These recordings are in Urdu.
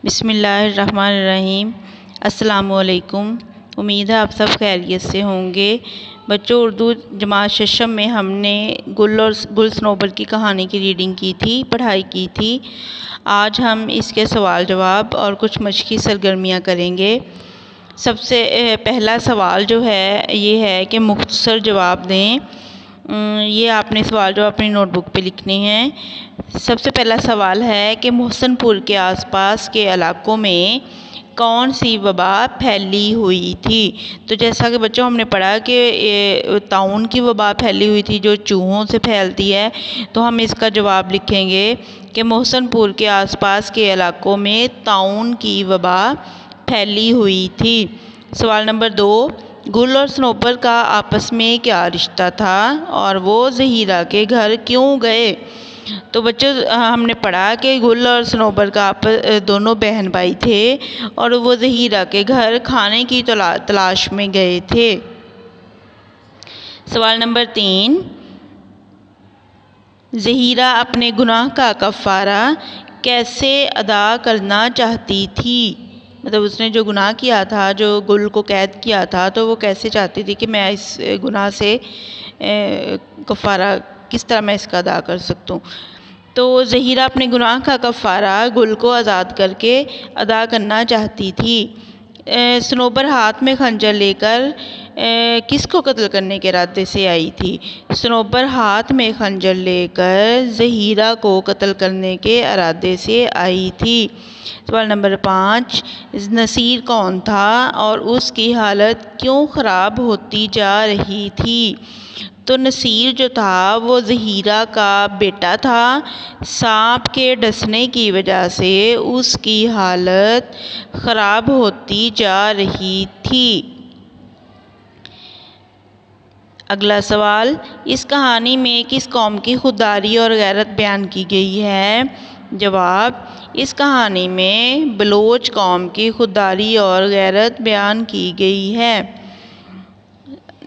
بسم اللہ الرحمن الرحیم۔ السلام علیکم۔ امید ہے آپ سب خیریت سے ہوں گے۔ بچوں، اردو جماعت ششم میں ہم نے گل صنوبر کی کہانی کی ریڈنگ کی تھی، پڑھائی کی تھی۔ آج ہم اس کے سوال جواب اور کچھ مشقی سرگرمیاں کریں گے۔ سب سے پہلا سوال جو ہے یہ ہے کہ مختصر جواب دیں۔ یہ آپ نے سوال جو اپنی نوٹ بک پہ لکھنے ہیں۔ سب سے پہلا سوال ہے کہ محسن پور کے آس پاس کے علاقوں میں کون سی وبا پھیلی ہوئی تھی؟ تو جیسا کہ بچوں ہم نے پڑھا کہ طاعون کی وبا پھیلی ہوئی تھی جو چوہوں سے پھیلتی ہے، تو ہم اس کا جواب لکھیں گے کہ محسن پور کے آس پاس کے علاقوں میں طاعون کی وبا پھیلی ہوئی تھی۔ سوال نمبر 2، گل اور صنوبر کا آپس میں کیا رشتہ تھا اور وہ زہیرہ کے گھر کیوں گئے؟ تو بچوں ہم نے پڑھا کہ گل اور صنوبر کا دونوں بہن بھائی تھے اور وہ زہیرہ کے گھر کھانے کی تلاش میں گئے تھے۔ سوال نمبر 3، زہیرہ اپنے گناہ کا کفارہ کیسے ادا کرنا چاہتی تھی؟ مطلب اس نے جو گناہ کیا تھا، جو گل کو قید کیا تھا، تو وہ کیسے چاہتی تھی کہ میں اس گناہ سے کفارہ کس طرح میں اس کا ادا کر سکتا ہوں؟ تو زہیرہ اپنے گناہ کا کفارہ گل کو آزاد کر کے ادا کرنا چاہتی تھی۔ صنوبر ہاتھ میں خنجر لے کر کس کو قتل کرنے کے ارادے سے آئی تھی؟ صنوبر ہاتھ میں خنجر لے کر زہیرہ کو قتل کرنے کے ارادے سے آئی تھی۔ سوال نمبر 5، نصیر کون تھا اور اس کی حالت کیوں خراب ہوتی جا رہی تھی؟ تو نصیر جو تھا وہ زہیرہ کا بیٹا تھا۔ سانپ کے ڈسنے کی وجہ سے اس کی حالت خراب ہوتی جا رہی تھی۔ اگلا سوال، اس کہانی میں کس قوم کی خودداری اور غیرت بیان کی گئی ہے؟ جواب، اس کہانی میں بلوچ قوم کی خودداری اور غیرت بیان کی گئی ہے۔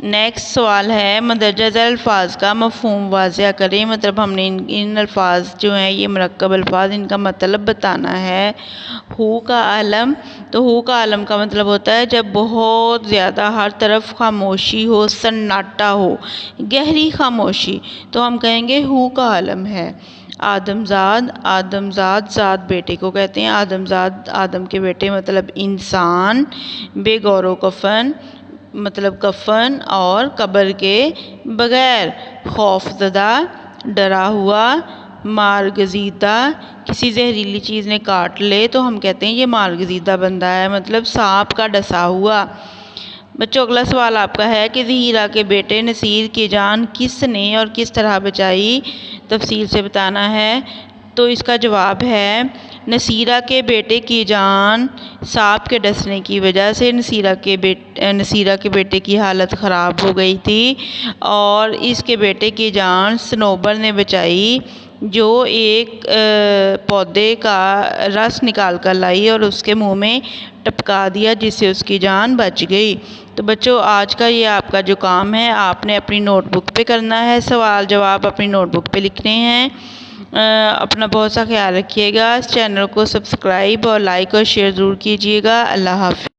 نیکسٹ سوال ہے، مندرجہ ذیل الفاظ کا مفہوم واضح کریں۔ مطلب ہم نے ان الفاظ جو ہیں یہ مرکب الفاظ، ان کا مطلب بتانا ہے۔ ہو کا عالم، تو ہو کا عالم کا مطلب ہوتا ہے جب بہت زیادہ ہر طرف خاموشی ہو، سناٹا ہو، گہری خاموشی، تو ہم کہیں گے ہو کا عالم ہے۔ آدمزاد، آدمزاد ذات بیٹے کو کہتے ہیں۔ آدمزاد آدم کے بیٹے مطلب انسان۔ بے غور و کفن مطلب کفن اور قبر کے بغیر۔ خوف زدہ، ڈرا ہوا۔ مارگزیدہ، کسی زہریلی چیز نے کاٹ لے تو ہم کہتے ہیں یہ مارگزیدہ بندہ ہے، مطلب سانپ کا ڈسا ہوا۔ بچوں اگلا سوال آپ کا ہے کہ زہیرہ کے بیٹے نصیر کی جان کس نے اور کس طرح بچائی؟ تفصیل سے بتانا ہے۔ تو اس کا جواب ہے، نصیرہ کے بیٹے کی جان سانپ کے ڈسنے کی وجہ سے نصیرہ کے بیٹے کی حالت خراب ہو گئی تھی اور اس کے بیٹے کی جان صنوبر نے بچائی، جو ایک پودے کا رس نکال کر لائی اور اس کے منہ میں ٹپکا دیا، جس سے اس کی جان بچ گئی۔ تو بچوں آج کا یہ آپ کا جو کام ہے آپ نے اپنی نوٹ بک پہ کرنا ہے، سوال جواب اپنی نوٹ بک پہ لکھنے ہیں۔ اپنا بہت سا خیال رکھیے گا۔ اس چینل کو سبسکرائب اور لائک اور شیئر ضرور کیجیے گا۔ اللہ حافظ۔